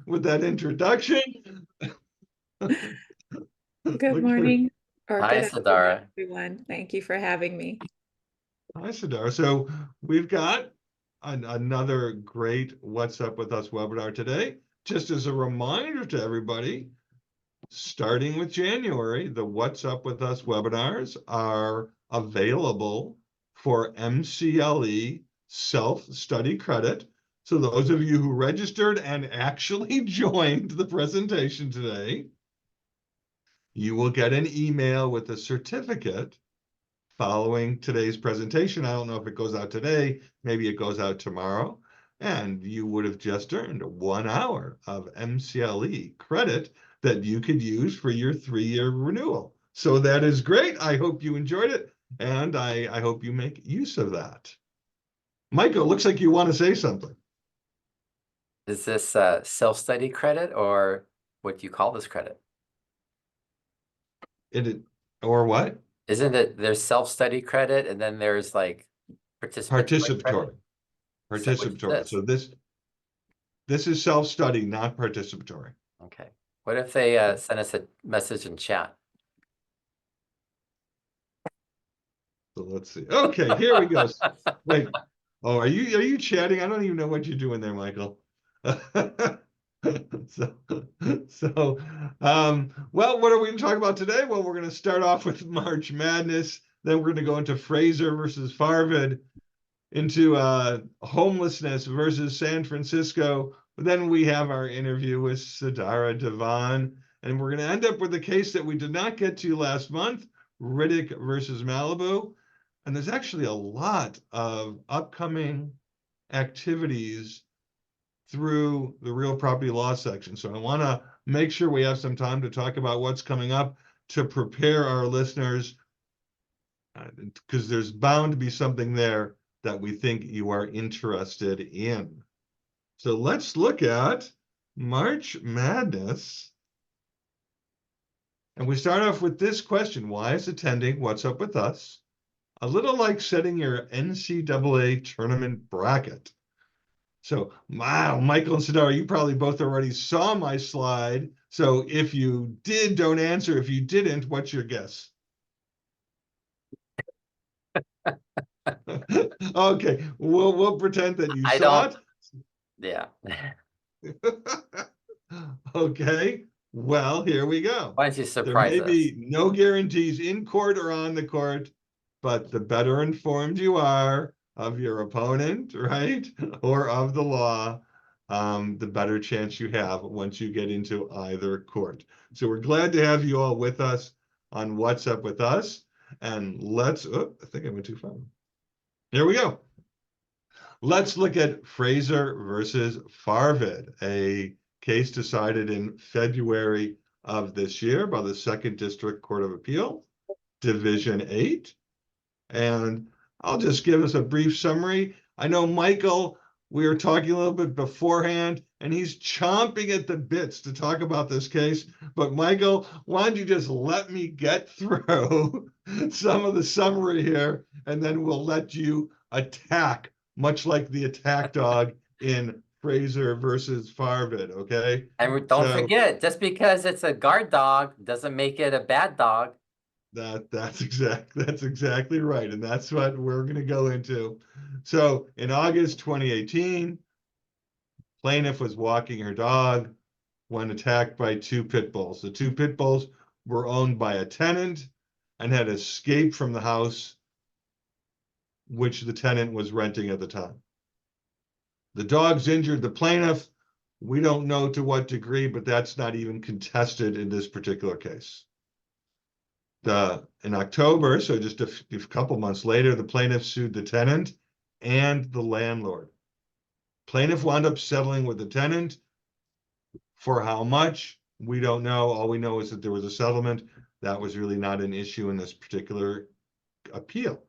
with that introduction. Good morning or Hi, good afternoon, Sadara. everyone. Thank you for having me. Hi, Sadara. So we've got another great What's Up With Us webinar today. Just as a reminder to everybody, starting with January, the What's Up With Us webinars are available for MCLE self-study credit. So those of you who registered and actually joined the presentation today, you will get an email with a certificate following today's presentation. I don't know if it goes out today, maybe it goes out tomorrow, and you would have just earned 1 hour of MCLE credit that you could use for your 3-year renewal. So that is great. I hope you enjoyed it, and I hope you make use of that. Michael, looks like you want to say something. Is this self-study credit or what do you call this credit? Or what? Isn't it there's self-study credit and then there's like participatory credit? Participatory. So this is self-study, not participatory. Okay. What if they send us a message in chat? So let's see. Okay, here we go. Wait. Oh, are you chatting? I don't even know what you're doing there, Michael. Well, what are we going to talk about today? Well, we're going to start off with March Madness. Then we're going to go into Fraser versus Farvid, into homelessness versus San Francisco. Then we have our interview with Sadara DeVonne, and we're going to end up with the case that we did not get to last month, Riddick versus Malibu. And there's actually a lot of upcoming activities through the real property law section. So I want to make sure we have some time to talk about what's coming up to prepare our listeners, because there's bound to be something there that we think you are interested in. So let's look at March Madness. And we start off with this question: why is attending What's Up With Us a little like setting your NCAA tournament bracket? So, wow, Michael and Sadara, you probably both already saw my slide. So if you did, don't answer. If you didn't, what's your guess? Okay, we'll pretend that you saw it. Yeah. Okay, well, here we go. Why don't you There surprise may us? be no guarantees in court or on the court, but the better informed you are of your opponent, right, or of the law, the better chance you have once you get into either court. So we're glad to have you all with us on What's Up With Us. And let's, oh, I think I went too far. Here we go. Let's look at Fraser versus Farvid, a case decided in February of this year by the Second District Court of Appeal, Division 8. And I'll just give us a brief summary. I know, Michael, we were talking a little bit beforehand, and he's chomping at the bits to talk about this case. But Michael, why don't you just let me get through some of the summary here, and then we'll let you attack, much like the attack dog in Fraser versus Farvid, okay? And don't forget, just because it's a guard dog doesn't make it a bad dog. That's exactly right. And that's what we're going to go into. So in August 2018, plaintiff was walking her dog when attacked by 2 pit bulls. The 2 pit bulls were owned by a tenant and had escaped from the house which the tenant was renting at the time. The dogs injured the plaintiff. We don't know to what degree, but that's not even contested in this particular case. In October, so just a couple months later, the plaintiff sued the tenant and the landlord. Plaintiff wound up settling with the tenant. For how much? We don't know. All we know is that there was a settlement. That was really not an issue in this particular appeal.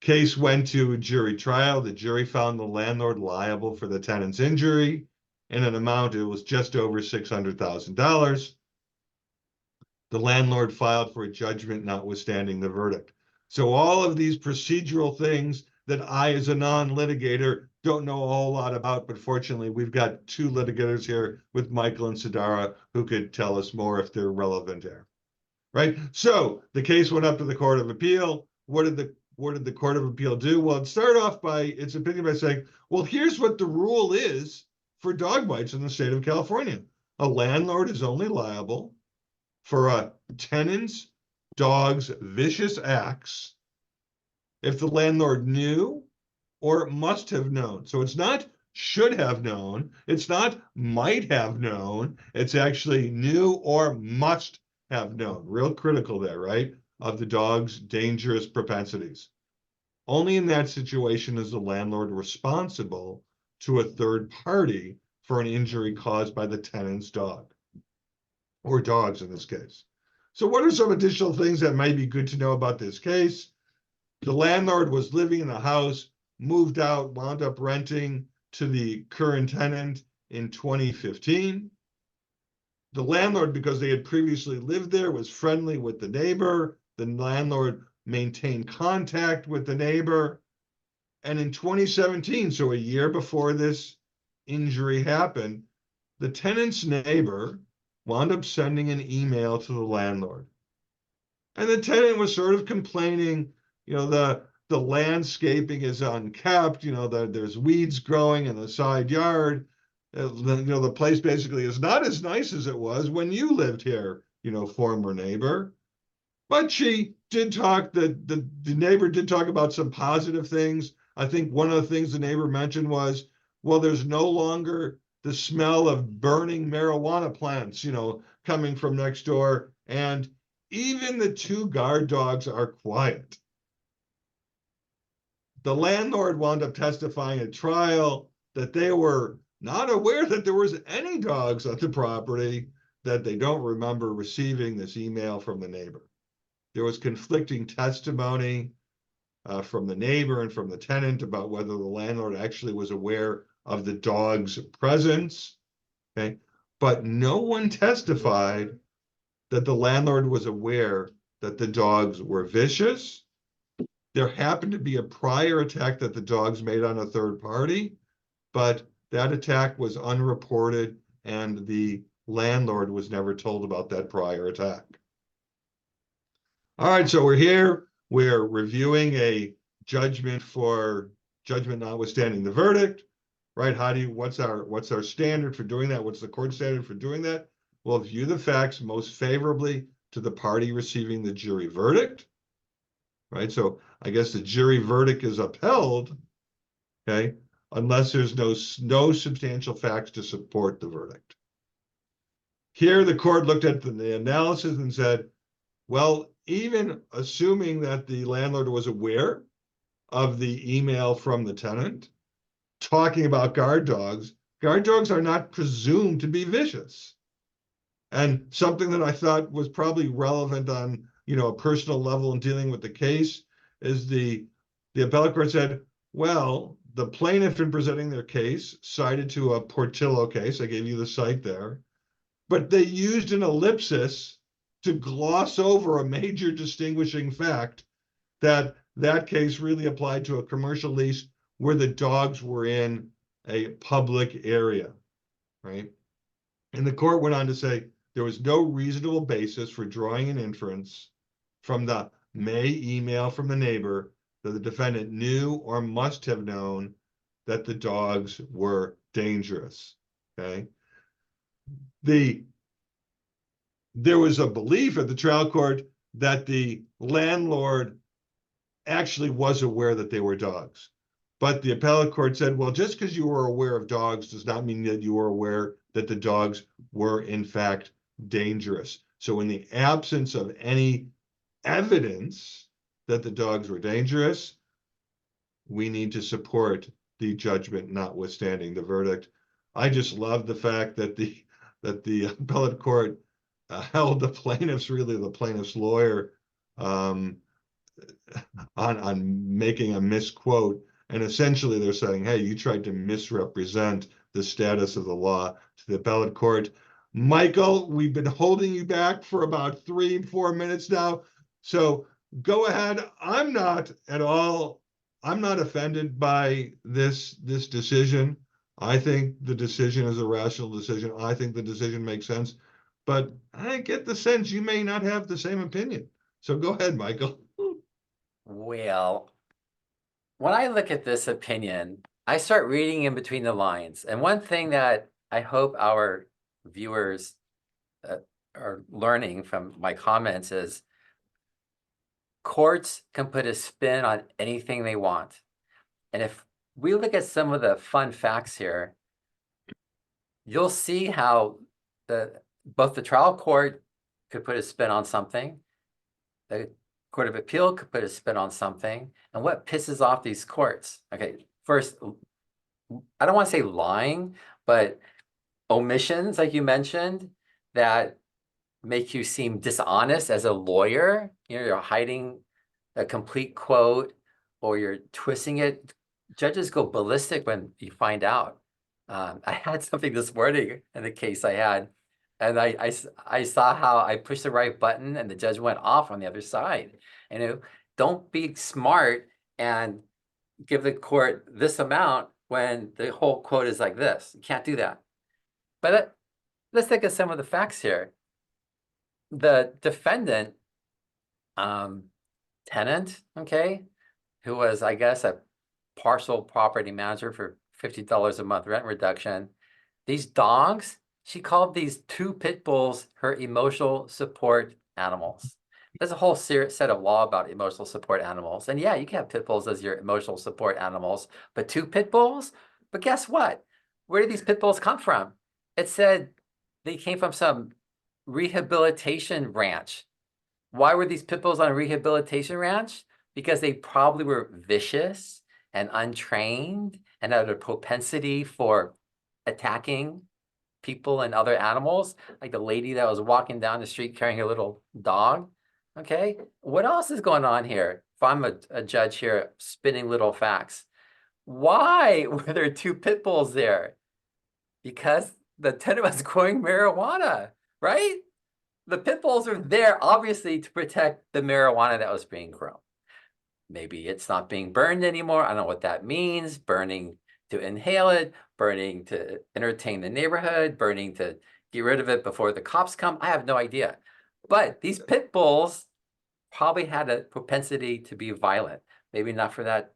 Case went to a jury trial. The jury found the landlord liable for the tenant's injury in an amount, it was just over $600,000. The landlord filed for a judgment notwithstanding the verdict. So all of these procedural things that I, as a non-litigator, don't know a whole lot about, but fortunately, we've got two litigators here with Michael and Sadara who could tell us more if they're relevant here, right? So the case went up to the Court of Appeal. What did the Court of Appeal do? Well, it started off by its opinion by saying, well, here's what the rule is for dog bites in the state of California. A landlord is only liable for a tenant's dog's vicious acts if the landlord knew or must have known. So it's not should have known, it's not might have known, it's actually knew or must have known. Real critical there, right? Of the dog's dangerous propensities. Only in that situation is the landlord responsible to a third party for an injury caused by the tenant's dog, or dogs in this case. So what are some additional things that might be good to know about this case? The landlord was living in the house, moved out, wound up renting to the current tenant in 2015. The landlord, because they had previously lived there, was friendly with the neighbor. The landlord maintained contact with the neighbor. And in 2017, so a year before this injury happened, the tenant's neighbor wound up sending an email to the landlord. And the tenant was sort of complaining, the landscaping is unkept, there's weeds growing in the side yard. The place basically is not as nice as it was when you lived here, former neighbor. But she did talk, the neighbor did talk about some positive things. I think one of the things the neighbor mentioned was, well, there's no longer the smell of burning marijuana plants, coming from next door. And even the two guard dogs are quiet. The landlord wound up testifying at trial that they were not aware that there was any dogs on the property, that they don't remember receiving this email from the neighbor. There was conflicting testimony from the neighbor and from the tenant about whether the landlord actually was aware of the dog's presence, okay? But no one testified that the landlord was aware that the dogs were vicious. There happened to be a prior attack that the dogs made on a third party, but that attack was unreported and the landlord was never told about that prior attack. All right, so we're here. We're reviewing a judgment notwithstanding the verdict, right? What's our standard for doing that? What's the court standard for doing that? We'll view the facts most favorably to the party receiving the jury verdict, right? So I guess the jury verdict is upheld, okay, unless there's no substantial facts to support the verdict. Here, the court looked at the analysis and said, well, even assuming that the landlord was aware of the email from the tenant talking about guard dogs are not presumed to be vicious. And something that I thought was probably relevant on, a personal level in dealing with the case is the appellate court said, well, the plaintiff in presenting their case cited to a Portillo case. I gave you the site there, but they used an ellipsis to gloss over a major distinguishing fact that case really applied to a commercial lease where the dogs were in a public area, right? And the court went on to say there was no reasonable basis for drawing an inference from the May email from the neighbor that the defendant knew or must have known that the dogs were dangerous, okay? There was a belief at the trial court that the landlord actually was aware that they were dogs. But the appellate court said, well, just because you were aware of dogs does not mean that you were aware that the dogs were in fact dangerous. So in the absence of any evidence that the dogs were dangerous, we need to support the judgment notwithstanding the verdict. I just love the fact that the appellate court held the plaintiff's lawyer on making a misquote. And essentially they're saying, hey, you tried to misrepresent the status of the law to the appellate court. Michael, we've been holding you back for about 3-4 minutes now. So go ahead. I'm not at all I'm not offended by this decision. I think the decision is a rational decision. I think the decision makes sense, but I get the sense you may not have the same opinion. So go ahead, Michael. Well, when I look at this opinion, I start reading in between the lines. And one thing that I hope our viewers are learning from my comments is courts can put a spin on anything they want. And if we look at some of the fun facts here, you'll see how both the trial court could put a spin on something, the Court of Appeal could put a spin on something, and what pisses off these courts? Okay, first, I don't want to say lying, but omissions, like you mentioned, that make you seem dishonest as a lawyer. You know, you're hiding a complete quote or you're twisting it. Judges go ballistic when you find out. I had something this morning in the case I had, and I saw how I pushed the right button and the judge went off on the other side. And don't be smart and give the court this amount when the whole quote is like this. You can't do that. But let's look at some of the facts here. The defendant, tenant, okay, who was, I guess, a partial property manager for $50 a month rent reduction. These dogs, she called these 2 pit bulls her emotional support animals. There's a whole set of law about emotional support animals. And yeah, you can have pit bulls as your emotional support animals, but 2 pit bulls? But guess what? Where did these pit bulls come from? It said they came from some rehabilitation ranch. Why were these pit bulls on a rehabilitation ranch? Because they probably were vicious and untrained and had a propensity for attacking people and other animals, like the lady that was walking down the street carrying a little dog. Okay, what else is going on here? If I'm a judge here spinning little facts, why were there 2 pit bulls there? Because the tenant was growing marijuana, right? The pit bulls are there obviously to protect the marijuana that was being grown. Maybe it's not being burned anymore. I don't know what that means. Burning to inhale it, burning to entertain the neighborhood, burning to get rid of it before the cops come. I have no idea. But these pit bulls probably had a propensity to be violent. Maybe not for that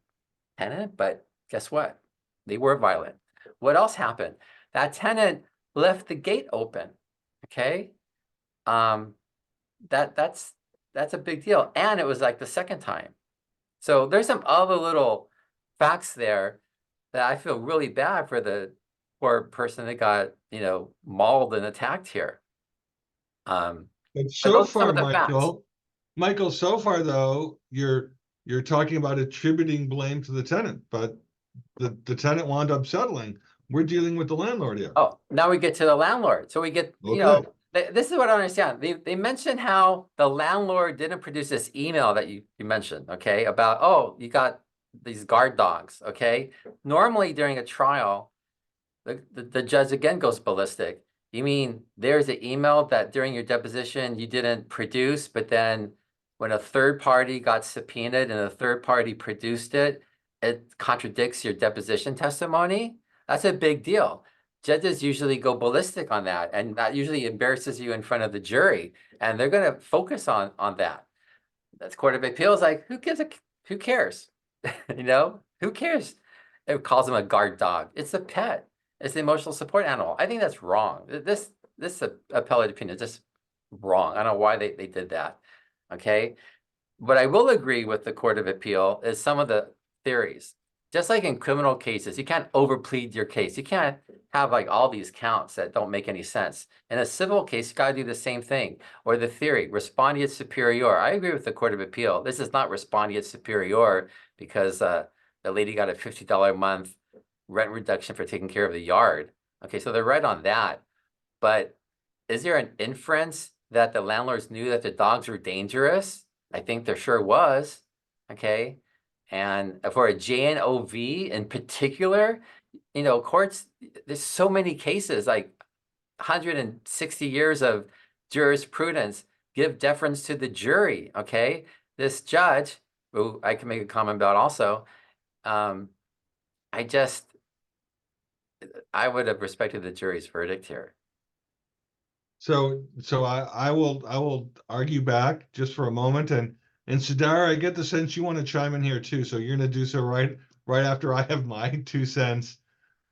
tenant, but guess what? They were violent. What else happened? That tenant left the gate open, okay? That's a big deal. And it was like the second time. So there's some other little facts there that I feel really bad for the poor person that got, mauled and attacked here. But But so those are some far, of the facts. Michael, so far though, you're talking about attributing blame to the tenant, but the tenant wound up settling. We're dealing with the landlord here. Oh, now we get to the landlord. So we get, Okay. this is what I understand. They mentioned how the landlord didn't produce this email that you mentioned, okay, about, oh, you got these guard dogs, okay? Normally during a trial, the judge again goes ballistic. You mean there's an email that during your deposition you didn't produce, but then when a third party got subpoenaed and a third party produced it, it contradicts your deposition testimony? That's a big deal. Judges usually go ballistic on that, and that usually embarrasses you in front of the jury, and they're going to focus on that. That's Court of Appeals, like, who cares? Who cares? It calls him a guard dog. It's a pet. It's an emotional support animal. I think that's wrong. This appellate opinion is just wrong. I don't know why they did that. Okay. But I will agree with the Court of Appeal is some of the theories. Just like in criminal cases, you can't overplead your case. You can't have like all these counts that don't make any sense. In a civil case, you got to do the same thing. Or the theory, respondeat superior. I agree with the Court of Appeal. This is not respondeat superior because the lady got a $50 a month rent reduction for taking care of the yard. Okay, so they're right on that. But is there an inference that the landlords knew that the dogs were dangerous? I think there sure was. Okay. And for a JNOV in particular, courts, there's so many cases, like 160 years of jurisprudence, give deference to the jury, okay? This judge, who I can make a comment about also, I would have respected the jury's verdict here. So I will argue back just for a moment, and Sadara, I get the sense you want to chime in here too. So you're going to do so right after I have my 2 cents,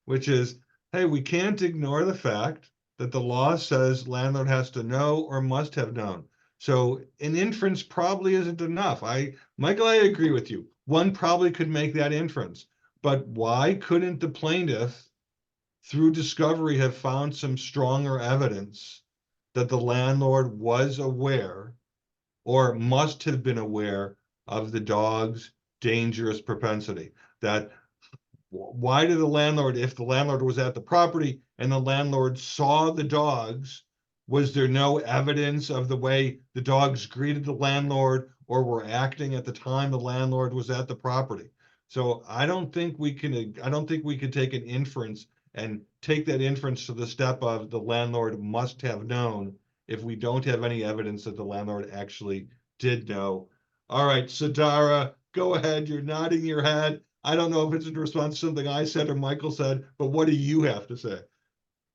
which is, hey, we can't ignore the fact that the law says landlord has to know or must have known. So an inference probably isn't enough. Michael, I agree with you. One probably could make that inference, but why couldn't the plaintiff, through discovery, have found some stronger evidence that the landlord was aware or must have been aware of the dog's dangerous propensity? That why did the landlord, if the landlord was at the property and the landlord saw the dogs, was there no evidence of the way the dogs greeted the landlord or were acting at the time the landlord was at the property? So I don't think we can take an inference and take that inference to the step of the landlord must have known if we don't have any evidence that the landlord actually did know. All right, Sadara, go ahead. You're nodding your head. I don't know if it's in response to something I said or Michael said, but what do you have to say?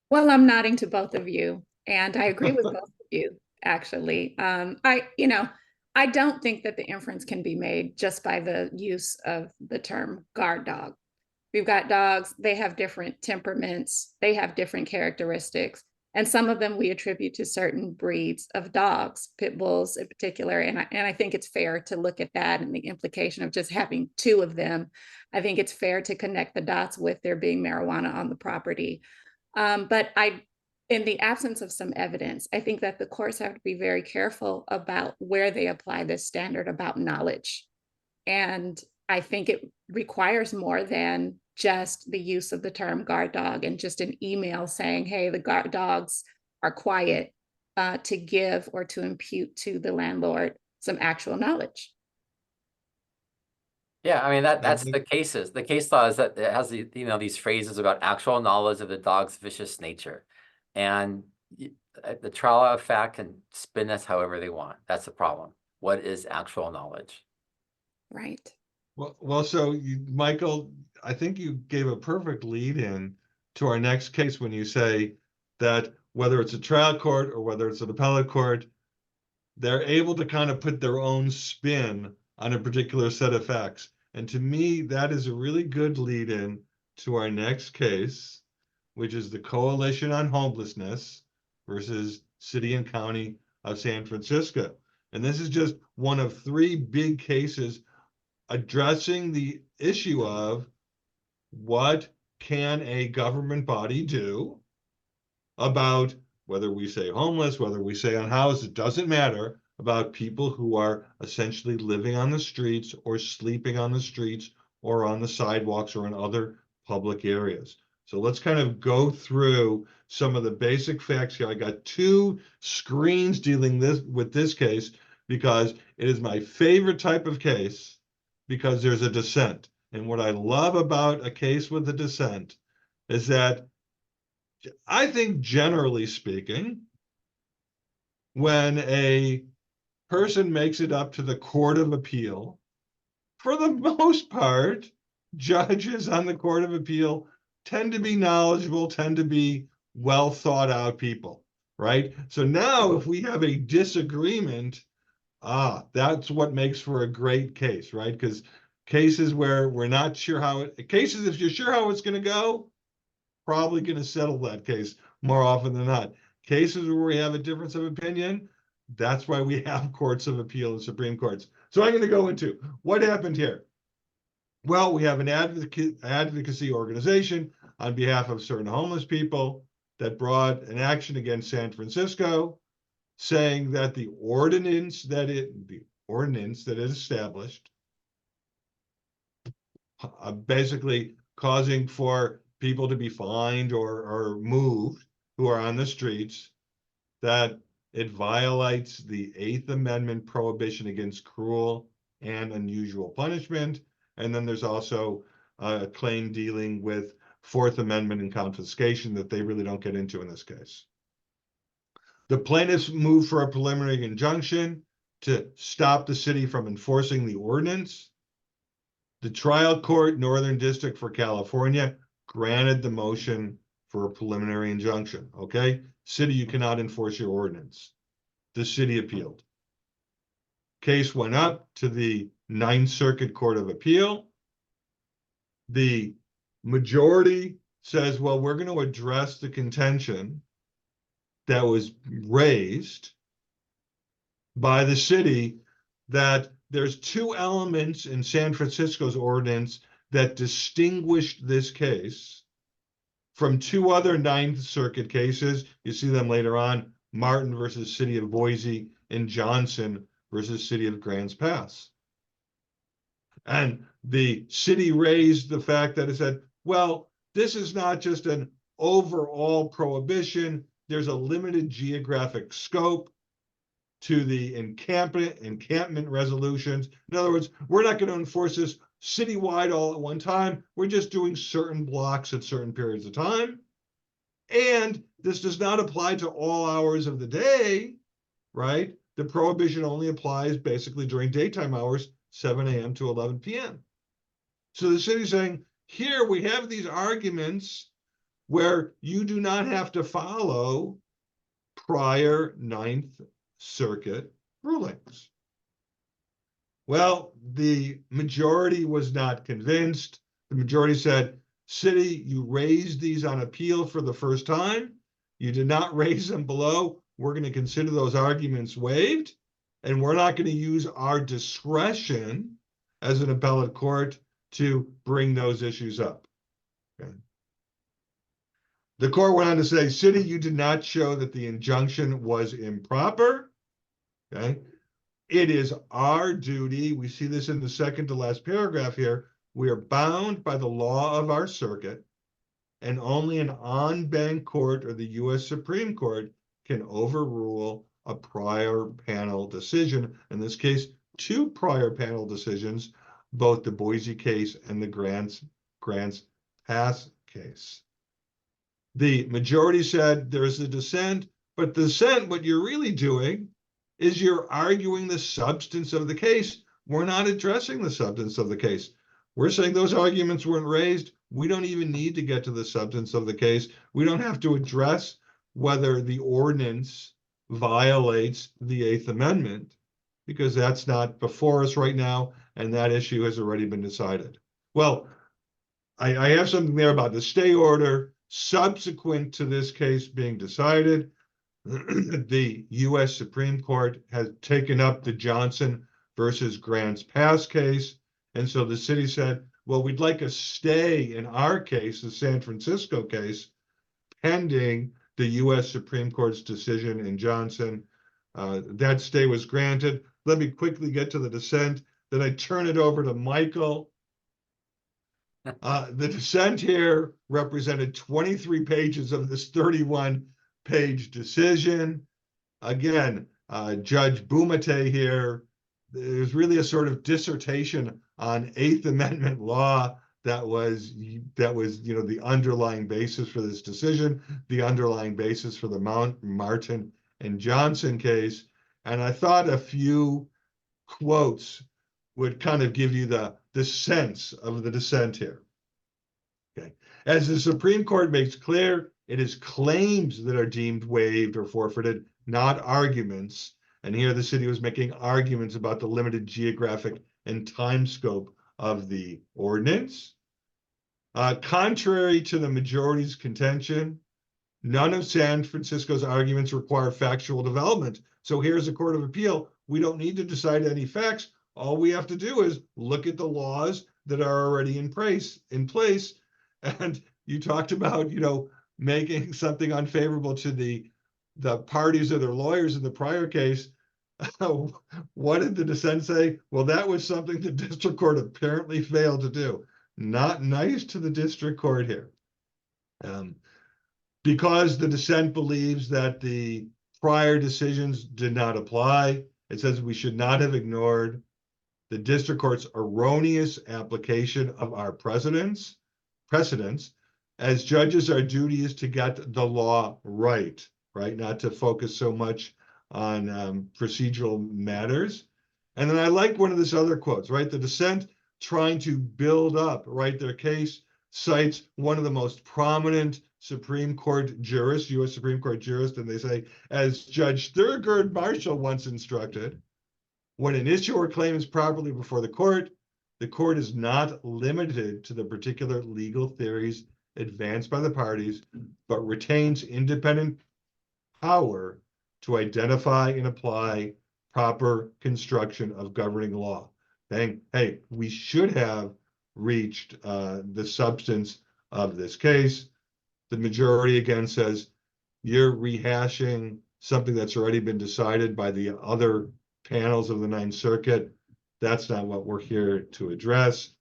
Well, I'm nodding to both of you, and I agree with both of you, actually. I don't think that the inference can be made just by the use of the term guard dog. We've got dogs, they have different temperaments, they have different characteristics, and some of them we attribute to certain breeds of dogs, pit bulls in particular. And I think it's fair to look at that and the implication of just having 2 of them. I think it's fair to connect the dots with there being marijuana on the property. But in the absence of some evidence, I think that the courts have to be very careful about where they apply this standard about knowledge. And I think it requires more than just the use of the term guard dog and just an email saying, hey, the guard dogs are quiet, to give or to impute to the landlord some actual knowledge. Yeah, I mean that's the cases. The case law is that it has these phrases about actual knowledge of the dog's vicious nature, and the trial of fact can spin this however they want. That's the problem. What is actual knowledge? Right. Well, so Michael, I think you gave a perfect lead in to our next case when you say that whether it's a trial court or whether it's an appellate court, they're able to kind of put their own spin on a particular set of facts. And to me, that is a really good lead in to our next case, which is the Coalition on Homelessness versus City and County of San Francisco. And this is just one of 3 big cases addressing the issue of what can a government body do about, whether we say homeless, whether we say unhoused, it doesn't matter, about people who are essentially living on the streets or sleeping on the streets or on the sidewalks or in other public areas. So let's kind of go through some of the basic facts here. I got 2 screens dealing with this case because it is my favorite type of case because there's a dissent. And what I love about a case with a dissent is that I think, generally speaking, when a person makes it up to the Court of Appeal, for the most part, judges on the Court of Appeal tend to be knowledgeable, tend to be well thought out people, right? So now if we have a disagreement, that's what makes for a great case, right? Because cases where we're not sure cases, if you're sure how it's going to go, probably going to settle that case more often than not. Cases where we have a difference of opinion, that's why we have courts of appeal and Supreme Courts. So I'm going to go into what happened here. Well, we have an advocacy organization on behalf of certain homeless people that brought an action against San Francisco, saying that the ordinance that it established, basically causing for people to be fined or moved who are on the streets, that it violates the 8th Amendment prohibition against cruel and unusual punishment. And then there's also a claim dealing with 4th Amendment and confiscation that they really don't get into in this case. The plaintiffs moved for a preliminary injunction to stop the city from enforcing the ordinance. The trial court, Northern District for California, granted the motion for a preliminary injunction, okay? City, you cannot enforce your ordinance. The city appealed. Case went up to the Ninth Circuit Court of Appeal. The majority says, well, we're going to address the contention that was raised by the city that there's two elements in San Francisco's ordinance that distinguished this case from two other Ninth Circuit cases. You see them later on, Martin versus City of Boise and Johnson versus City of Grants Pass. And the city raised the fact that it said, well, this is not just an overall prohibition. There's a limited geographic scope to the encampment resolutions. In other words, we're not going to enforce this citywide all at one time. We're just doing certain blocks at certain periods of time. And this does not apply to all hours of the day, right? The prohibition only applies basically during daytime hours, 7 a.m. to 11 p.m. So the city's saying, here we have these arguments where you do not have to follow prior Ninth Circuit rulings. Well, the majority was not convinced. The majority said, city, you raised these on appeal for the first time. You did not raise them below. We're going to consider those arguments waived, and we're not going to use our discretion as an appellate court to bring those issues up. Okay. The court went on to say, city, you did not show that the injunction was improper. Okay. It is our duty. We see this in the second to last paragraph here. We are bound by the law of our circuit, and only an en-banc court or the U.S. Supreme Court can overrule a prior panel decision. In this case, two prior panel decisions, both the Boise case and the Grants Pass case. The majority said there's a dissent, but the dissent, what you're really doing is you're arguing the substance of the case. We're not addressing the substance of the case. We're saying those arguments weren't raised. We don't even need to get to the substance of the case. We don't have to address whether the ordinance violates the Eighth Amendment, because that's not before us right now, and that issue has already been decided. Well, I have something there about the stay order. Subsequent to this case being decided, the U.S. Supreme Court has taken up the Johnson versus Grants Pass case. And so the city said, well, we'd like a stay in our case, the San Francisco case, pending the U.S. Supreme Court's decision in Johnson. That stay was granted. Let me quickly get to the dissent. Then I turn it over to Michael. The dissent here represented 23 pages of this 31-page decision. Again, Judge Bumate here, there's really a sort of dissertation on Eighth Amendment law that was the underlying basis for this decision, the underlying basis for the Martin and Johnson case. And I thought a few quotes would kind of give you the sense of the dissent here. Okay. As the Supreme Court makes clear, it is claims that are deemed waived or forfeited, not arguments. And here the city was making arguments about the limited geographic and time scope of the ordinance. Contrary to the majority's contention, none of San Francisco's arguments require factual development. So here's a court of appeal. We don't need to decide any facts. All we have to do is look at the laws that are already in place. And you talked about, making something unfavorable to the parties or their lawyers in the prior case. What did the dissent say? Well, that was something the district court apparently failed to do. Not nice to the district court here. Because the dissent believes that the prior decisions did not apply, it says we should not have ignored the district court's erroneous application of our precedents. As judges, our duty is to get the law right? Not to focus so much on procedural matters. And then I like one of this other quotes, right? The dissent trying to build up, right, their case, cites one of the most prominent Supreme Court jurists, U.S. Supreme Court jurist, and they say, as Judge Thurgood Marshall once instructed, when an issue or claim is properly before the court is not limited to the particular legal theories advanced by the parties, but retains independent power to identify and apply proper construction of governing law. Saying, hey, we should have reached the substance of this case. The majority again says, you're rehashing something that's already been decided by the other panels of the Ninth Circuit. That's not what we're here to address.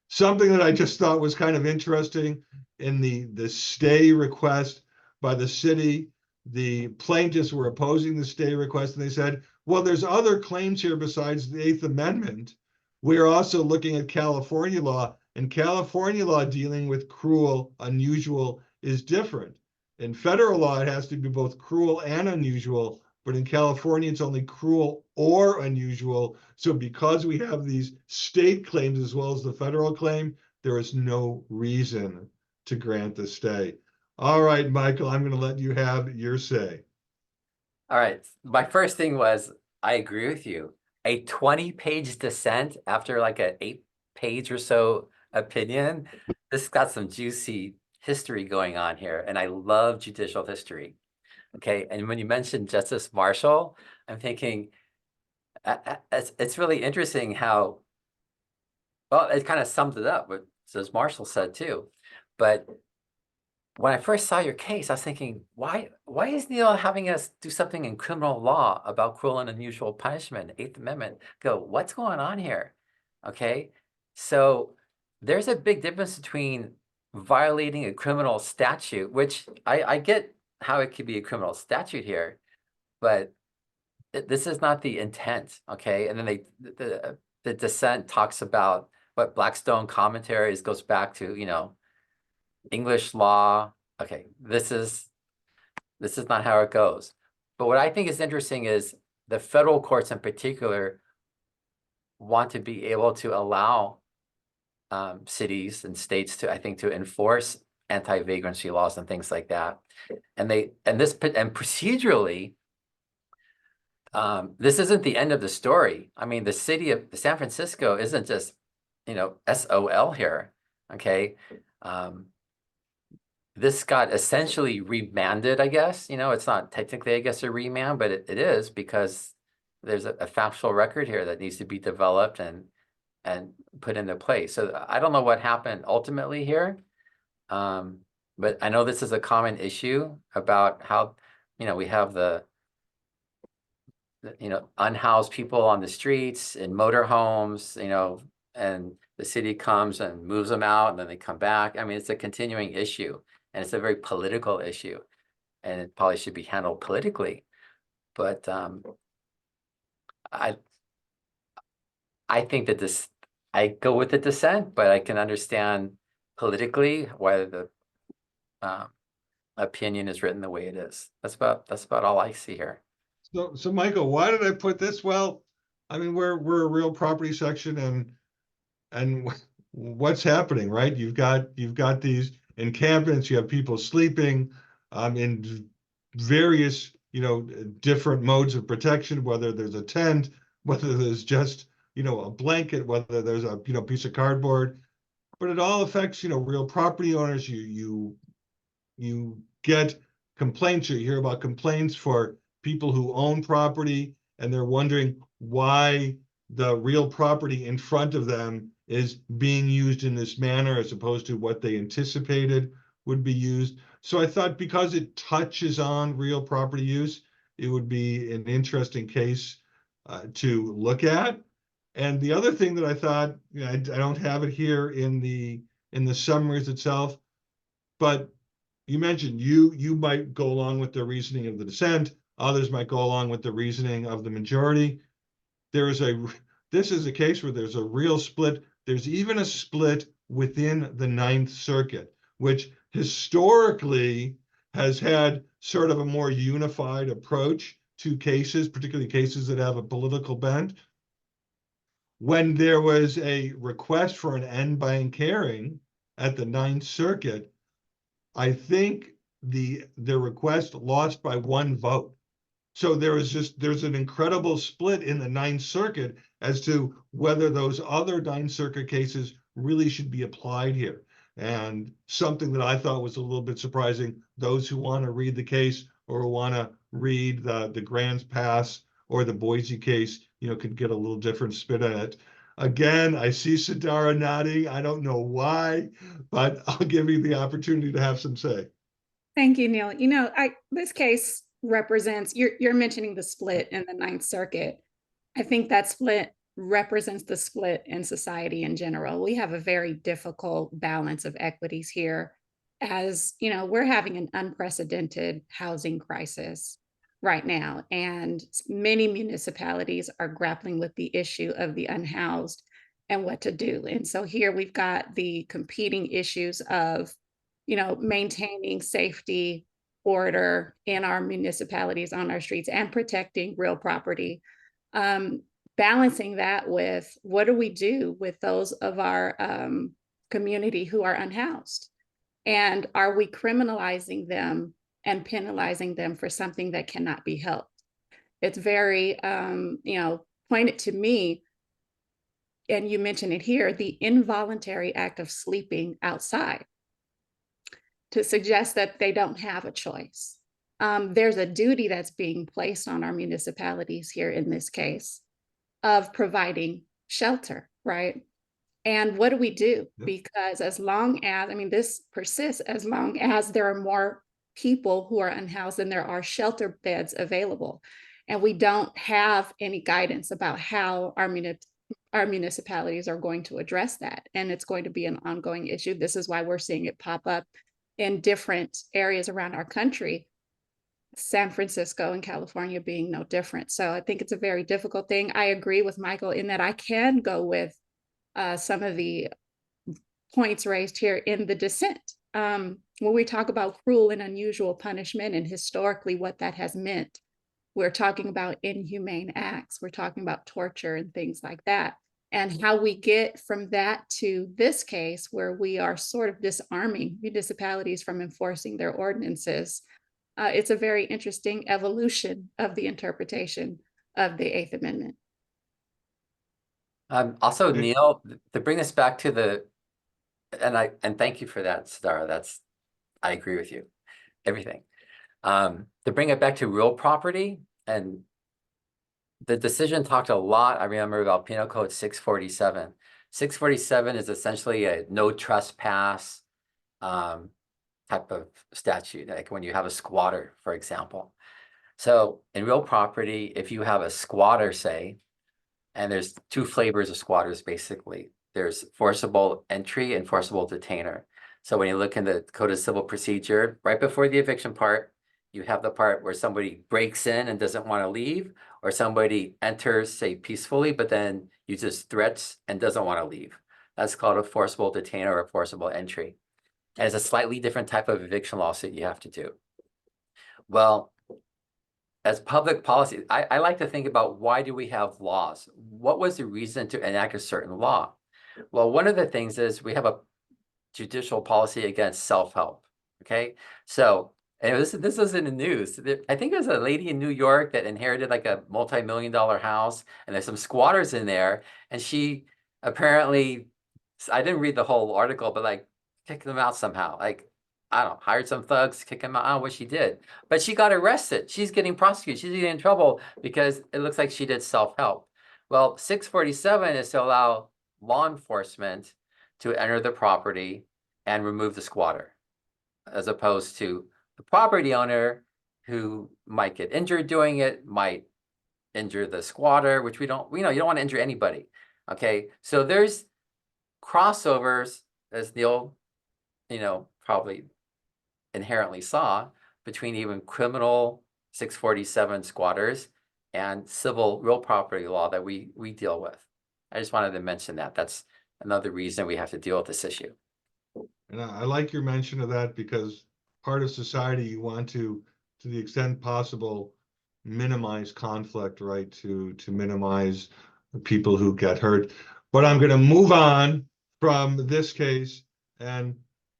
Something that I just thought was kind of interesting in the stay request by the city, the plaintiffs were opposing the stay request, and they said, well, there's other claims here besides the Eighth Amendment. We're also looking at California law, and California law dealing with cruel, unusual is different. In federal law, it has to be both cruel and unusual, but in California, it's only cruel or unusual. So because we have these state claims as well as the federal claim, there is no reason to grant the stay. All right, Michael, I'm going to let you have your say. All right. My first thing was, I agree with you. A 20-page dissent after like an 8-page or so opinion. This got some juicy history going on here, and I love judicial history. Okay, and when you mentioned Justice Marshall, I'm thinking it's really interesting how, well, it kind of sums it up, what Justice Marshall said too. But when I first saw your case, I was thinking, why is Neil having us do something in criminal law about cruel and unusual punishment, Eighth Amendment? Go, what's going on here? Okay, so there's a big difference between violating a criminal statute, which I get how it could be a criminal statute here, but this is not the intent, okay? And then the dissent talks about what Blackstone commentaries goes back to, you know, English law. Okay, this is not how it goes. But what I think is interesting is the federal courts in particular want to be able to allow cities and states to, I think, to enforce anti-vagrancy laws and things like that. And procedurally, this isn't the end of the story. I mean, the city of San Francisco isn't just, you know, SOL here, okay? This got essentially remanded, I guess. You know, it's not technically, I guess, a remand, but it is, because there's a factual record here that needs to be developed and put into place. So I don't know what happened ultimately here. But I know this is a common issue about how, you know, we have the you know, unhoused people on the streets in motorhomes, you know, and the city comes and moves them out and then they come back. I mean, it's a continuing issue, and it's a very political issue, and it probably should be handled politically. But I think that I go with the dissent, but I can understand politically why the opinion is written the way it is. That's about all I see here. So Michael, why did I put this? Well, I mean, we're a real property section, and what's happening, right? You've got these encampments, you have people sleeping in various, you know, different modes of protection, whether there's a tent, whether there's just, you know, a blanket, whether there's a, you know, piece of cardboard, but it all affects, you know, real property owners. You get complaints, or you hear about complaints for people who own property, and they're wondering why the real property in front of them is being used in this manner as opposed to what they anticipated would be used. So I thought, because it touches on real property use, it would be an interesting case to look at. And the other thing that I thought, you know, I don't have it here in the summaries itself, but you mentioned you might go along with the reasoning of the dissent. Others might go along with the reasoning of the majority. This is a case where there's a real split. There's even a split within the Ninth Circuit, which historically has had sort of a more unified approach to cases, particularly cases that have a political bent. when there was a request for an en banc hearing at the Ninth Circuit, I think the request lost by 1 vote. So there's an incredible split in the Ninth Circuit as to whether those other Ninth Circuit cases really should be applied here. And something that I thought was a little bit surprising, those who want to read the case or want to read the Grants Pass or the Boise case, could get a little different spin on it. Again, I see Sadara nodding. I don't know why, but I'll give you the opportunity to have some say. Thank you, Neil. This case represents, you're mentioning the split in the Ninth Circuit. I think that split represents the split in society in general. We have a very difficult balance of equities here. As we're having an unprecedented housing crisis right now, and many municipalities are grappling with the issue of the unhoused and what to do. And so here we've got the competing issues of maintaining safety, order in our municipalities, on our streets, and protecting real property. Balancing that with what do we do with those of our community who are unhoused? And are we criminalizing them and penalizing them for something that cannot be helped? It's very, pointed to me, and you mentioned it here, the involuntary act of sleeping outside, to suggest that they don't have a choice. There's a duty that's being placed on our municipalities here in this case of providing shelter, right? And what do we do? Yep. Because as long as, this persists, as long as there are more people who are unhoused than there are shelter beds available. And we don't have any guidance about how our municipalities are going to address that. And it's going to be an ongoing issue. This is why we're seeing it pop up in different areas around our country, San Francisco and California being no different. So I think it's a very difficult thing. I agree with Michael in that I can go with some of the points raised here in the dissent. When we talk about cruel and unusual punishment and historically what that has meant, we're talking about inhumane acts. We're talking about torture and things like that. And how we get from that to this case where we are sort of disarming municipalities from enforcing their ordinances. It's a very interesting evolution of the interpretation of the Eighth Amendment. Also, Neil, to bring us back to and thank you for that, Sadara. I agree with you, everything. To bring it back to real property, and the decision talked a lot, I remember, about Penal Code 647. 647 is essentially a no trespass type of statute, like when you have a squatter, for example. So in real property, if you have a squatter, say, and there's 2 flavors of squatters, basically. There's forcible entry and forcible detainer. So when you look in the Code of Civil Procedure, right before the eviction part, you have the part where somebody breaks in and doesn't want to leave, or somebody enters, say, peacefully, but then uses threats and doesn't want to leave. That's called a forcible detainer or a forcible entry. And it's a slightly different type of eviction lawsuit you have to do. Well, as public policy, I like to think about, why do we have laws? What was the reason to enact a certain law? Well, one of the things is we have a judicial policy against self-help, okay? So, and this was in the news. I think there's a lady in New York that inherited like a multi-million-dollar house, and there's some squatters in there, and she apparently, I didn't read the whole article, but like kicked them out somehow. Like, I don't know, hired some thugs to kick him out. I don't know what she did, but she got arrested. She's getting prosecuted. She's getting in trouble because it looks like she did self-help. Well, 647 is to allow law enforcement to enter the property and remove the squatter, as opposed to the property owner who might get injured doing it, might injure the squatter, which you don't want to injure anybody. Okay, so there's crossovers, as Neil, probably inherently saw, between even criminal 647 squatters and civil real property law that we deal with. I just wanted to mention that. That's another reason we have to deal with this issue. And I like your mention of that, because part of society, you want to the extent possible, minimize conflict, right? To minimize people who get hurt. But I'm going to move on from this case and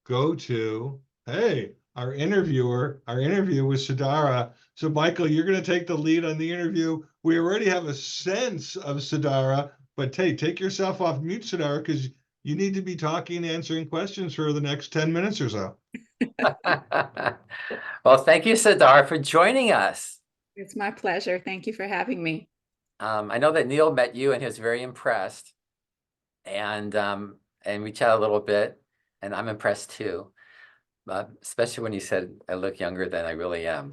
go to, hey, our interview with Sadara. So Michael, you're going to take the lead on the interview. We already have a sense of Sadara, but hey, take yourself off mute, Sadara, because you need to be talking, answering questions for the next 10 minutes or so. Well, thank you, Sadara, for joining us. It's my pleasure. Thank you for having me. I know that Neil met you and he was very impressed, and we chatted a little bit, and I'm impressed too, especially when you said I look younger than I really am.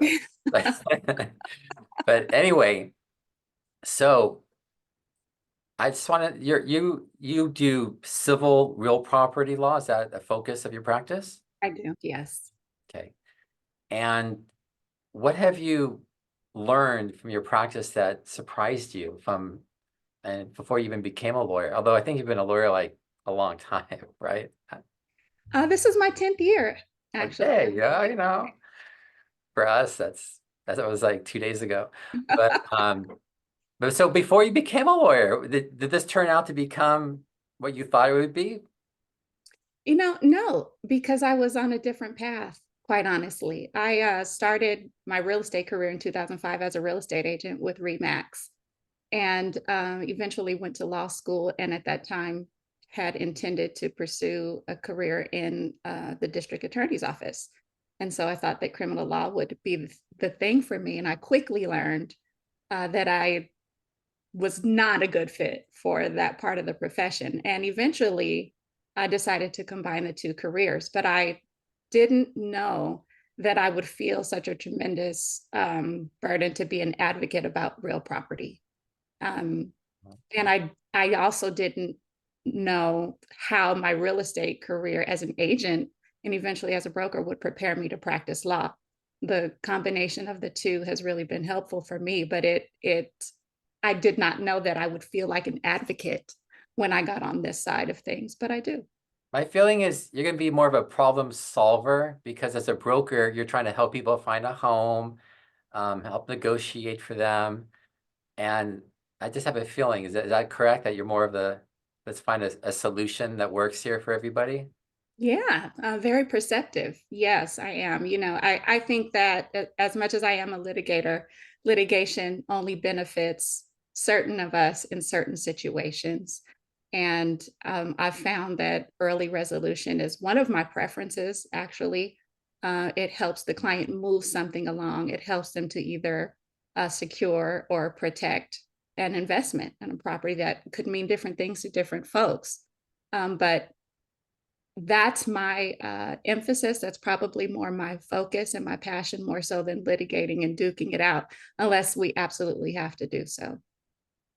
But anyway, so I just want to, you do civil real property law. Is that a focus of your practice? I do, yes. Okay. And what have you learned from your practice that surprised you and before you even became a lawyer? Although I think you've been a lawyer like a long time, right? This is my 10th year, actually. Okay, yeah, for us, that was like 2 days ago. But so before you became a lawyer, did this turn out to become what you thought it would be? No, because I was on a different path, quite honestly. I started my real estate career in 2005 as a real estate agent with RE/MAX, and eventually went to law school, and at that time had intended to pursue a career in the district attorney's office. And so I thought that criminal law would be the thing for me. And I quickly learned that I was not a good fit for that part of the profession. And eventually I decided to combine the two careers, but I didn't know that I would feel such a tremendous burden to be an advocate about real property. And I also didn't know how my real estate career as an agent and eventually as a broker would prepare me to practice law. The combination of the two has really been helpful for me, but I did not know that I would feel like an advocate when I got on this side of things, but I do. My feeling is you're going to be more of a problem solver, because as a broker, you're trying to help people find a home, help negotiate for them. And I just have a feeling, is that correct? That you're more of let's find a solution that works here for everybody? Yeah, very perceptive. Yes, I am. I think that as much as I am a litigator, litigation only benefits certain of us in certain situations. And I've found that early resolution is one of my preferences, actually. It helps the client move something along. It helps them to either secure or protect an investment in a property that could mean different things to different folks. But that's my emphasis. That's probably more my focus and my passion, more so than litigating and duking it out, unless we absolutely have to do so.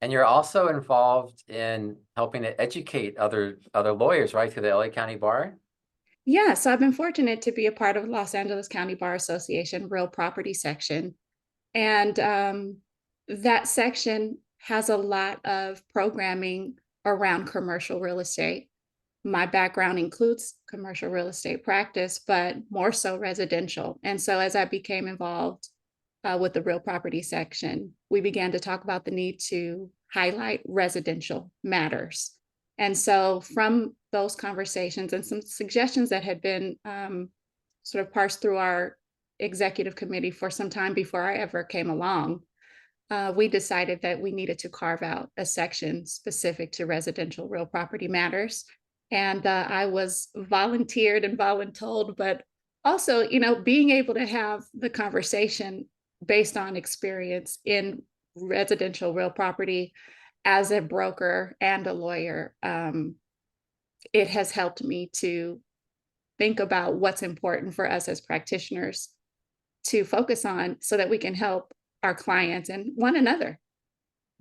And you're also involved in helping to educate other lawyers, right, through the LA County Bar? Yeah, so I've been fortunate to be a part of Los Angeles County Bar Association Real Property section. And that section has a lot of programming around commercial real estate. My background includes commercial real estate practice, but more so residential. And so as I became involved with the real property section, we began to talk about the need to highlight residential matters. And so from those conversations and some suggestions that had been sort of parsed through our executive committee for some time before I ever came along, we decided that we needed to carve out a section specific to residential real property matters. And I was volunteered and voluntold, but also, being able to have the conversation based on experience in residential real property as a broker and a lawyer, it has helped me to think about what's important for us as practitioners to focus on so that we can help our clients and one another.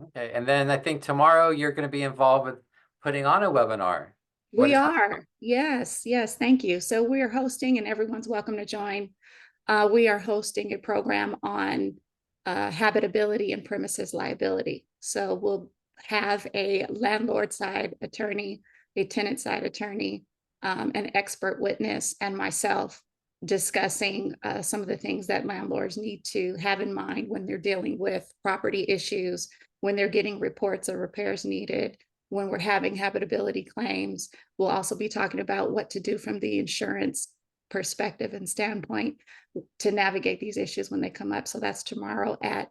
Okay, and then I think tomorrow you're going to be involved with putting on a webinar. We are. Yes, thank you. So we are hosting, and everyone's welcome to join. We are hosting a program on habitability and premises liability. So we'll have a landlord side attorney, a tenant side attorney, an expert witness, and myself discussing some of the things that landlords need to have in mind when they're dealing with property issues when they're getting reports of repairs needed, when we're having habitability claims. We'll also be talking about what to do from the insurance perspective and standpoint to navigate these issues when they come up. So that's tomorrow at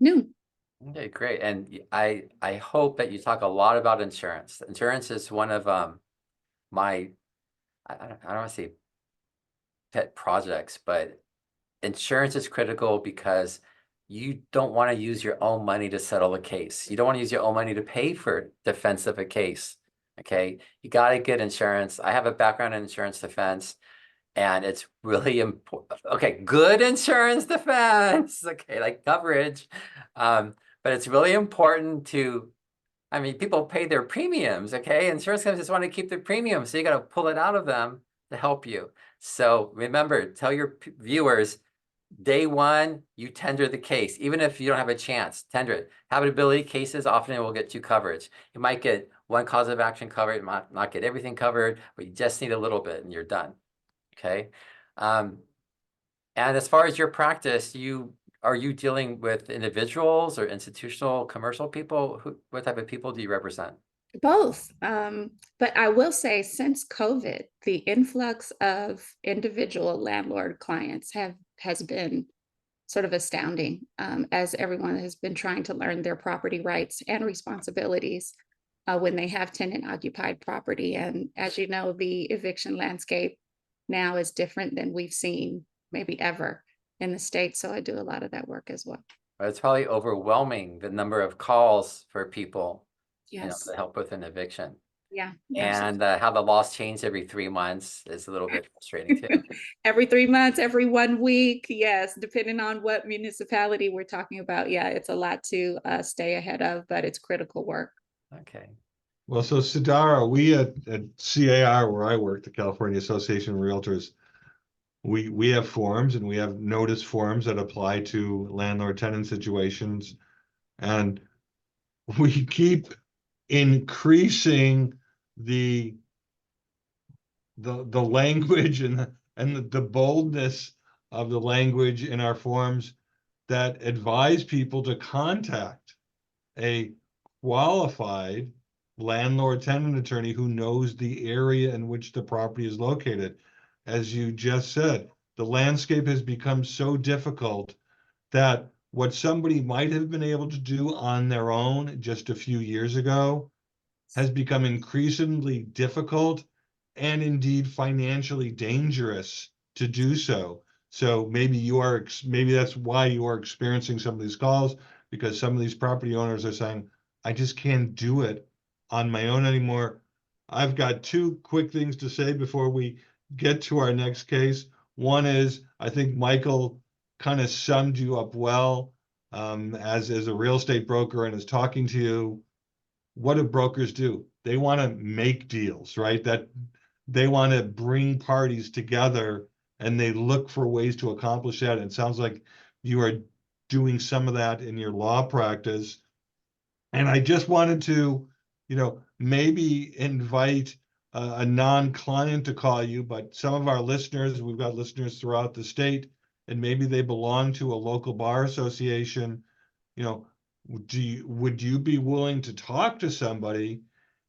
noon. Okay, great. And I hope that you talk a lot about insurance. Insurance is one of my, I don't want to say pet projects, but insurance is critical because you don't want to use your own money to settle a case. You don't want to use your own money to pay for defense of a case. Okay, you got to get insurance. I have a background in insurance defense, and it's really important. Okay, good insurance defense. Okay, like coverage, but it's really important to. I mean, people pay their premiums. Okay, insurance companies just want to keep their premiums, so you got to pull it out of them to help you. So remember, tell your viewers. Day one, you tender the case. Even if you don't have a chance, tender it. Habitability cases often will get you coverage. You might get one cause of action covered, you might not get everything covered, but you just need a little bit and you're done. Okay. And as far as your practice, are you dealing with individuals or institutional commercial people? What type of people do you represent? Both. But I will say since COVID, the influx of individual landlord clients has been sort of astounding, as everyone has been trying to learn their property rights and responsibilities when they have tenant occupied property. And as you know, the eviction landscape now is different than we've seen maybe ever in the state. So I do a lot of that work as well. It's probably overwhelming, the number of calls for people, Yes. to help with an eviction. Yeah. And how the laws change every 3 months is a little bit frustrating too. Every 3 months, every 1 week. Yes, depending on what municipality we're talking about. Yeah, it's a lot to stay ahead of, but it's critical work. Okay. Well, so Sadara, we at CAR, where I work, the California Association of Realtors, we have forms and we have notice forms that apply to landlord-tenant situations. And we keep increasing the language and the boldness of the language in our forms that advise people to contact a qualified landlord-tenant attorney who knows the area in which the property is located. As you just said, the landscape has become so difficult that what somebody might have been able to do on their own just a few years ago has become increasingly difficult and indeed financially dangerous to do so. So maybe maybe that's why you are experiencing some of these calls, because some of these property owners are saying, I just can't do it on my own anymore. I've got two quick things to say before we get to our next case. One is, I think Michael kind of summed you up well as a real estate broker and is talking to you. What do brokers do? They want to make deals, right? That they want to bring parties together and they look for ways to accomplish that. And it sounds like you are doing some of that in your law practice. And I just wanted to, maybe invite a non-client to call you, but some of our listeners, we've got listeners throughout the state, and maybe they belong to a local bar association. Would you be willing to talk to somebody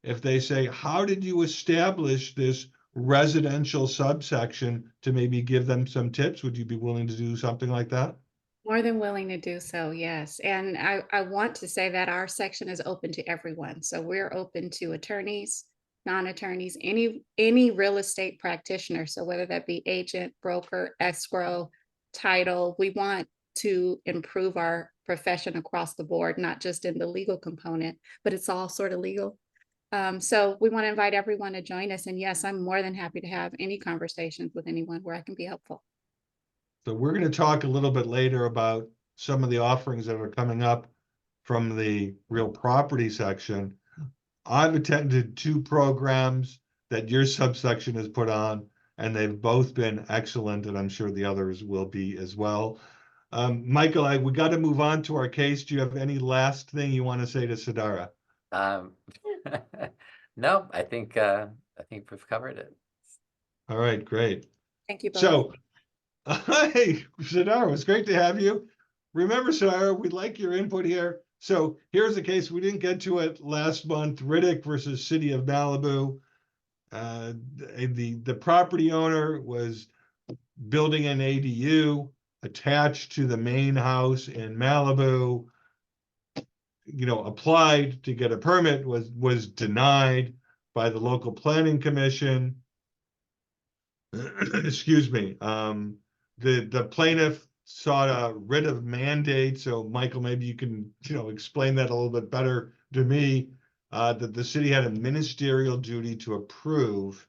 if they say, how did you establish this residential subsection, to maybe give them some tips? Would you be willing to do something like that? More than willing to do so, yes. And I want to say that our section is open to everyone. So we're open to attorneys, non-attorneys, any real estate practitioner. So whether that be agent, broker, escrow, title, we want to improve our profession across the board, not just in the legal component, but it's all sort of legal. So we want to invite everyone to join us. And yes, I'm more than happy to have any conversations with anyone where I can be helpful. So we're going to talk a little bit later about some of the offerings that are coming up from the real property section. I've attended 2 programs that your subsection has put on, and they've both been excellent, and I'm sure the others will be as well. Michael, we got to move on to our case. Do you have any last thing you want to say to Sadara? No, I think we've covered it. All right, great. Thank you both. So, hi, Sadara, it's great to have you. Remember, Sadara, we'd like your input here. So here's a case, we didn't get to it last month, Riddick versus City of Malibu. The property owner was building an ADU attached to the main house in Malibu, applied to get a permit, was denied by the local planning commission. Excuse me. The plaintiff sought a writ of mandate. So Michael, maybe you can, explain that a little bit better to me, that the city had a ministerial duty to approve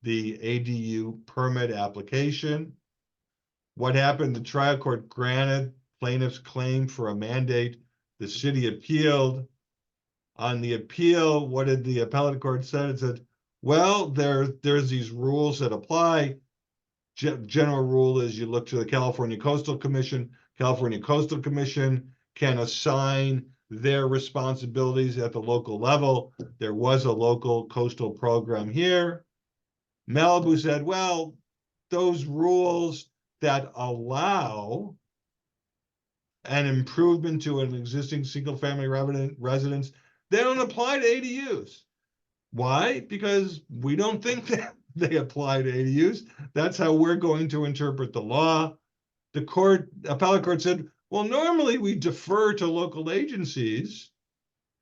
the ADU permit application. What happened? The trial court granted plaintiff's claim for a mandate. The city appealed. On the appeal, what did the appellate court say? It said, well, there's these rules that apply. General rule is you look to the California Coastal Commission. California Coastal Commission can assign their responsibilities at the local level. There was a local coastal program here. Malibu said, well, those rules that allow an improvement to an existing single-family residence, they don't apply to ADUs. Why? Because we don't think that they apply to ADUs. That's how we're going to interpret the law. The appellate court said, well, normally we defer to local agencies,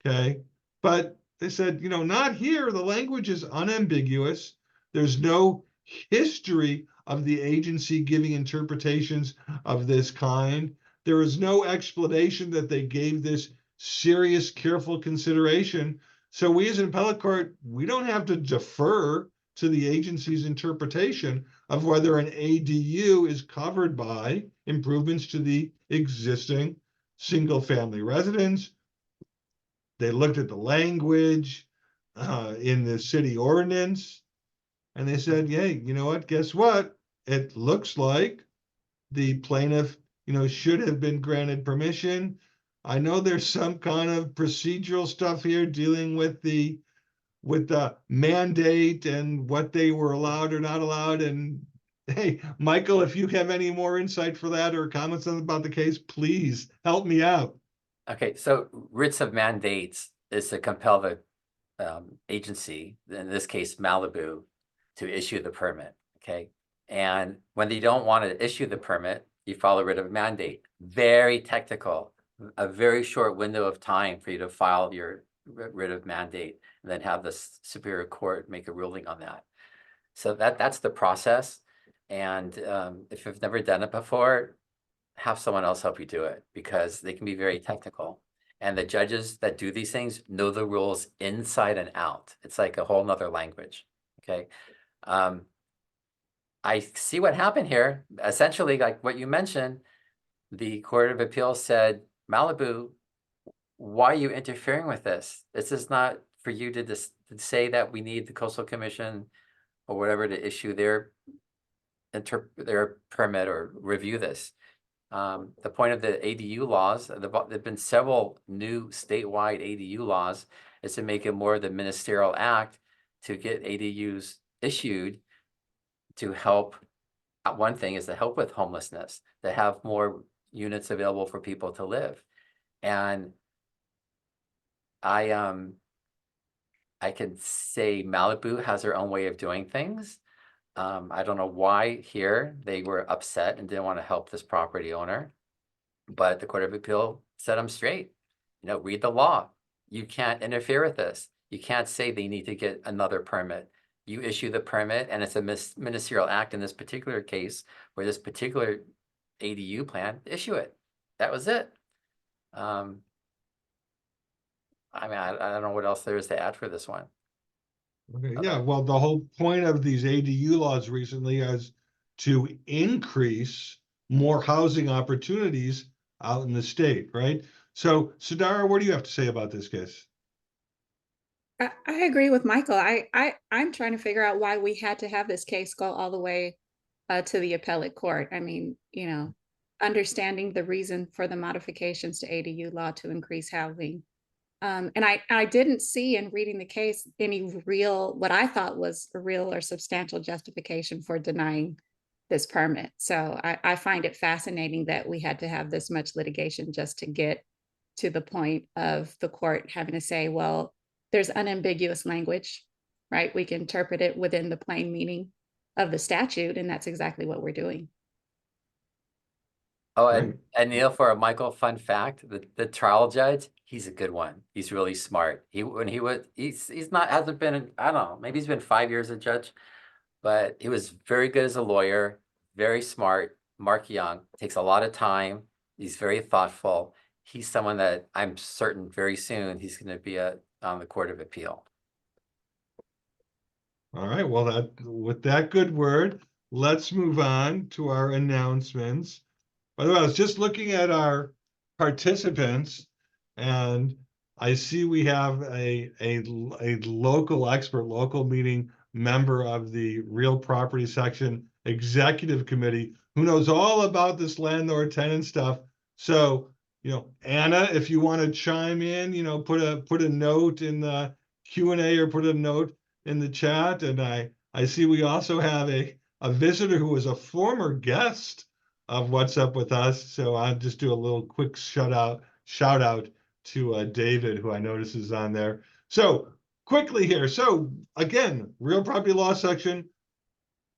okay? But they said, not here. The language is unambiguous. There's no history of the agency giving interpretations of this kind. There is no explanation that they gave this serious, careful consideration. So we as an appellate court, we don't have to defer to the agency's interpretation of whether an ADU is covered by improvements to the existing single-family residence. They looked at the language in the city ordinance, and they said, hey, you know what? Guess what? It looks like the plaintiff, should have been granted permission. I know there's some kind of procedural stuff here dealing with the mandate and what they were allowed or not allowed. And hey, Michael, if you have any more insight for that or comments about the case, please help me out. Okay, so writs of mandates is to compel the agency, in this case Malibu, to issue the permit, okay? And when they don't want to issue the permit, you file a writ of mandate. Very technical, a very short window of time for you to file your writ of mandate and then have the Superior Court make a ruling on that. So that's the process. And if you've never done it before, have someone else help you do it, because they can be very technical. And the judges that do these things know the rules inside and out. It's like a whole nother language, okay? I see what happened here. Essentially, like what you mentioned, the Court of Appeals said, Malibu, why are you interfering with this? This is not for you to say that we need the Coastal Commission or whatever to issue their permit or review this. The point of the ADU laws, there've been several new statewide ADU laws, is to make it more of the ministerial act to get ADUs issued to help. One thing is to help with homelessness, to have more units available for people to live. And I can say Malibu has their own way of doing things. I don't know why here they were upset and didn't want to help this property owner, but the Court of Appeal set them straight. Read the law. You can't interfere with this. You can't say they need to get another permit. You issue the permit, and it's a ministerial act in this particular case, where this particular ADU plan, issue it. That was it. I mean, I don't know what else there is to add for this one. Okay, yeah, well, the whole point of these ADU laws recently is to increase more housing opportunities out in the state, right? So, Sadara, what do you have to say about this case? I agree with Michael. I'm trying to figure out why we had to have this case go all the way to the appellate court. I mean, understanding the reason for the modifications to ADU law to increase housing. And I didn't see in reading the case any what I thought was a real or substantial justification for denying this permit. So I find it fascinating that we had to have this much litigation just to get to the point of the court having to say, well, there's unambiguous language, right? We can interpret it within the plain meaning of the statute, and that's exactly what we're doing. Oh, Right. and Neil, for a Michael fun fact, the trial judge, he's a good one. He's really smart. He's not, hasn't been, I don't know, maybe he's been 5 years a judge, but he was very good as a lawyer, very smart. Mark Young takes a lot of time. He's very thoughtful. He's someone that I'm certain very soon he's going to be on the Court of Appeal. All right, well, with that good word, let's move on to our announcements. By the way, I was just looking at our participants, and I see we have a local expert, local meeting member of the Real Property Section Executive Committee who knows all about this landlord tenant stuff. So, Anna, if you want to chime in, put a note in the Q&A or put a note in the chat. And I see we also have a visitor who was a former guest of What's Up With Us. So I'll just do a little quick shout out to David, who I notice is on there. So quickly here. So again, Real Property Law Section,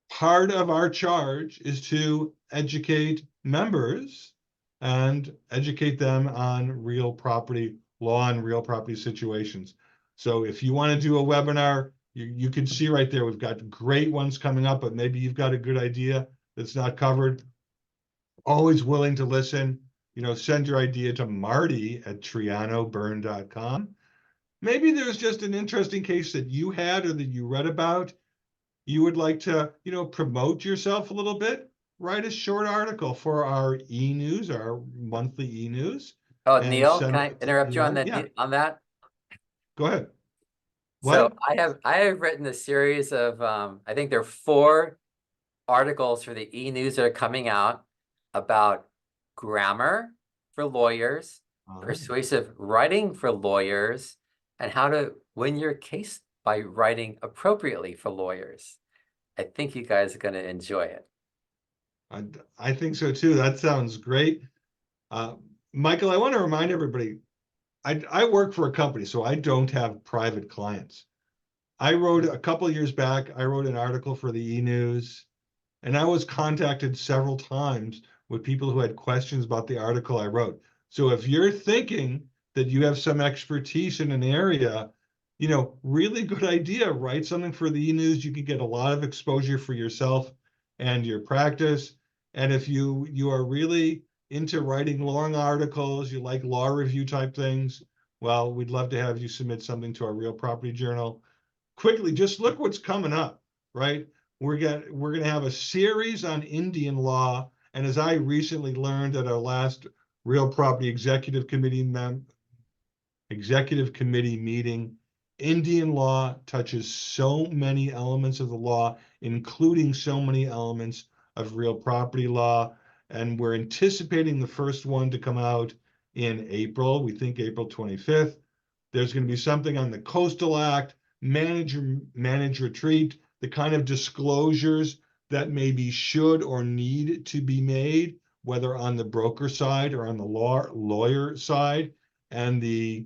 part of our charge is to educate members and educate them on real property law and real property situations. So if you want to do a webinar, you can see right there, we've got great ones coming up, but maybe you've got a good idea that's not covered. Always willing to listen. Send your idea to marty@trianoburn.com. Maybe there's just an interesting case that you had or that you read about. You would like to, promote yourself a little bit. Write a short article for our e-news, our monthly e-news. Oh, and Neil, send can I it to interrupt you on Neil. that? Yeah, On that? go ahead. So What? I have written a series of I think there are 4 articles for the e-news that are coming out about grammar for lawyers, persuasive writing for lawyers, and how to win your case by writing appropriately for lawyers. I think you guys are going to enjoy it. I think so too. That sounds great. Michael, I want to remind everybody, I work for a company, so I don't have private clients. I wrote a couple of years back, I wrote an article for the e-news, and I was contacted several times with people who had questions about the article I wrote. So if you're thinking that you have some expertise in an area, really good idea. Write something for the e-news. You can get a lot of exposure for yourself and your practice. And if you are really into writing long articles, you like law review type things, well, we'd love to have you submit something to our Real Property Journal. Quickly, just look what's coming up, right? We're going to have a series on Indian law. And as I recently learned at our last Real Property Executive Committee meeting, Indian law touches so many elements of the law, including so many elements of real property law. And we're anticipating the first one to come out in April. We think April 25th. There's going to be something on the Coastal Act, manage retreat, the kind of disclosures that maybe should or need to be made, whether on the broker side or on the lawyer side. And the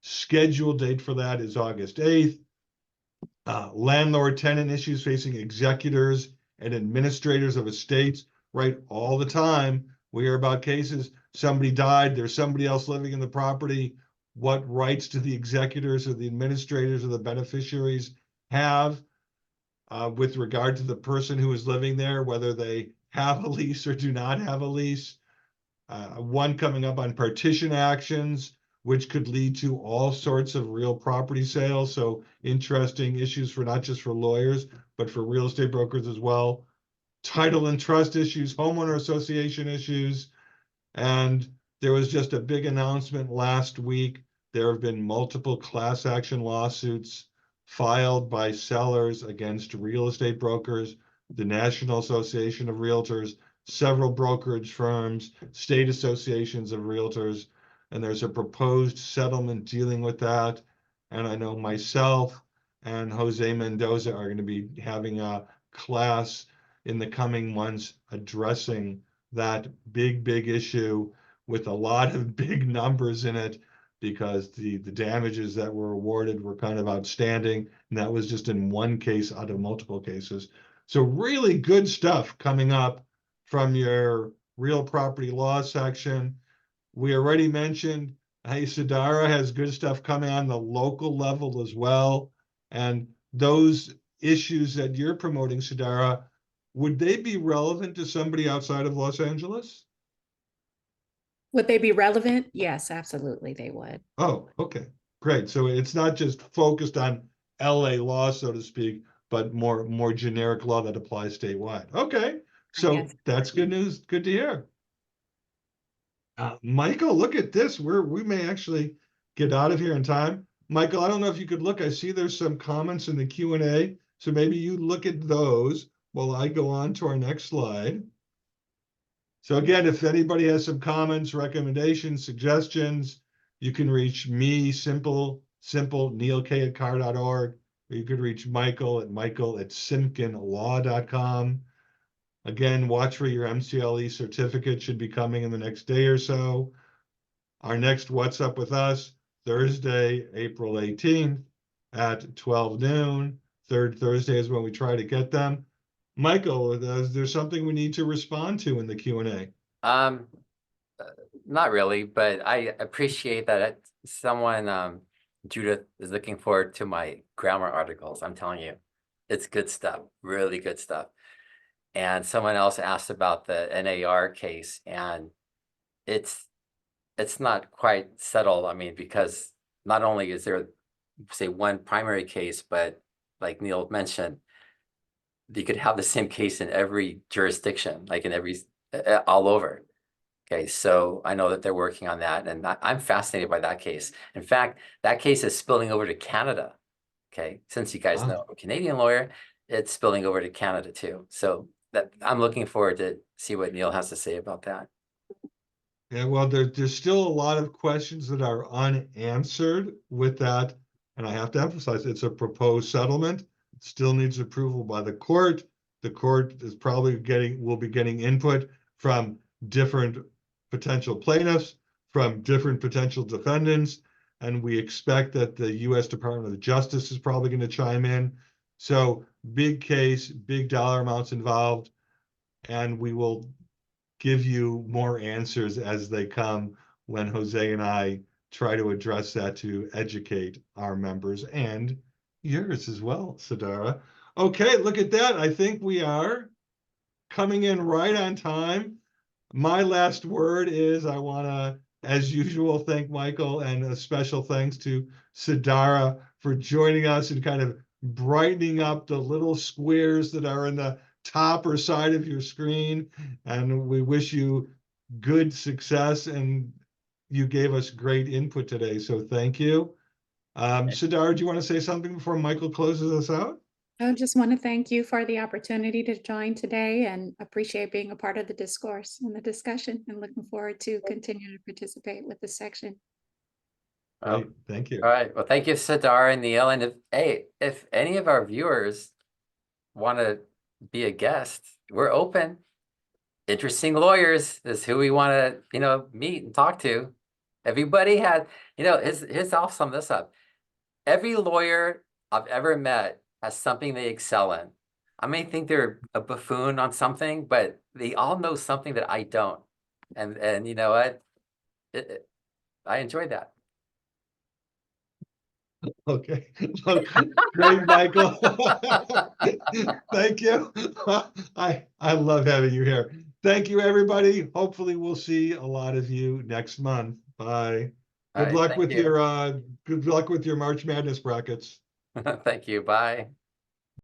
scheduled date for that is August 8th. Landlord tenant issues facing executors and administrators of estates, right? All the time we hear about cases, somebody died, there's somebody else living in the property. What rights do the executors or the administrators or the beneficiaries have with regard to the person who is living there, whether they have a lease or do not have a lease? One coming up on partition actions, which could lead to all sorts of real property sales. So interesting issues for not just for lawyers, but for real estate brokers as well. Title and trust issues, homeowner association issues. And there was just a big announcement last week. There have been multiple class action lawsuits filed by sellers against real estate brokers, the National Association of Realtors, several brokerage firms, state associations of realtors, and there's a proposed settlement dealing with that. And I know myself and Jose Mendoza are going to be having a class in the coming months addressing that big issue with a lot of big numbers in it because the damages that were awarded were kind of outstanding. And that was just in one case out of multiple cases. So really good stuff coming up from your real property law section. We already mentioned, hey, Sadara has good stuff coming on the local level as well. And those issues that you're promoting, Sadara, would they be relevant to somebody outside of Los Angeles? Would they be relevant? Yes, absolutely, they would. Oh, okay, great. So it's not just focused on LA law, so to speak, but more generic law that applies statewide. Okay, so Yes. that's good news. Good to hear. Michael, look at this. We may actually get out of here in time. Michael, I don't know if you could look. I see there's some comments in the Q&A, so maybe you look at those while I go on to our next slide. So again, if anybody has some comments, recommendations, suggestions, you can reach me, simple, neilk@car.org, or you could reach Michael at simkinlaw.com. Again, watch for your MCLE certificate, should be coming in the next day or so. Our next What's Up With Us, Thursday, April 18th at 12 noon. Third Thursday is when we try to get them. Michael, is there something we need to respond to in the Q&A? Not really, but I appreciate that someone, Judith, is looking forward to my grammar articles. I'm telling you, it's good stuff, really good stuff. And someone else asked about the NAR case, and it's not quite settled. I mean, because not only is there, say, one primary case, but like Neil mentioned, you could have the same case in every jurisdiction, like in every, all over. Okay, so I know that they're working on that, and I'm fascinated by that case. In fact, that case is spilling over to Canada. Okay, since you guys know I'm a Canadian lawyer, it's spilling over to Canada too. So that I'm looking forward to see what Neil has to say about that. Yeah, well, there's still a lot of questions that are unanswered with that. And I have to emphasize, it's a proposed settlement. It still needs approval by the court. The court is probably will be getting input from different potential plaintiffs, from different potential defendants. And we expect that the U.S. Department of Justice is probably going to chime in. So big case, big dollar amounts involved, and we will give you more answers as they come when Jose and I try to address that to educate our members and yours as well, Sadara. Okay, look at that. I think we are coming in right on time. My last word is I want to, as usual, thank Michael, and a special thanks to Sadara for joining us and kind of brightening up the little squares that are in the top or side of your screen. And we wish you good success, and you gave us great input today, so thank you. Sadara, do you want to say something before Michael closes us out? I just want to thank you for the opportunity to join today and appreciate being a part of the discourse and the discussion, and looking forward to continuing to participate with this section. Right, thank you. All right, well, thank you, Sadara and Neil. And if any of our viewers want to be a guest, we're open. Interesting lawyers is who we want to, meet and talk to. Everybody had, here's I'll sum this up. Every lawyer I've ever met has something they excel in. I may think they're a buffoon on something, but they all know something that I don't. And you know what? I enjoy that. Okay, great, Michael. Thank you. I love having you here. Thank you, everybody. Hopefully, we'll see a lot of you next month. Bye. Good luck with your March Madness brackets. Thank you. Bye.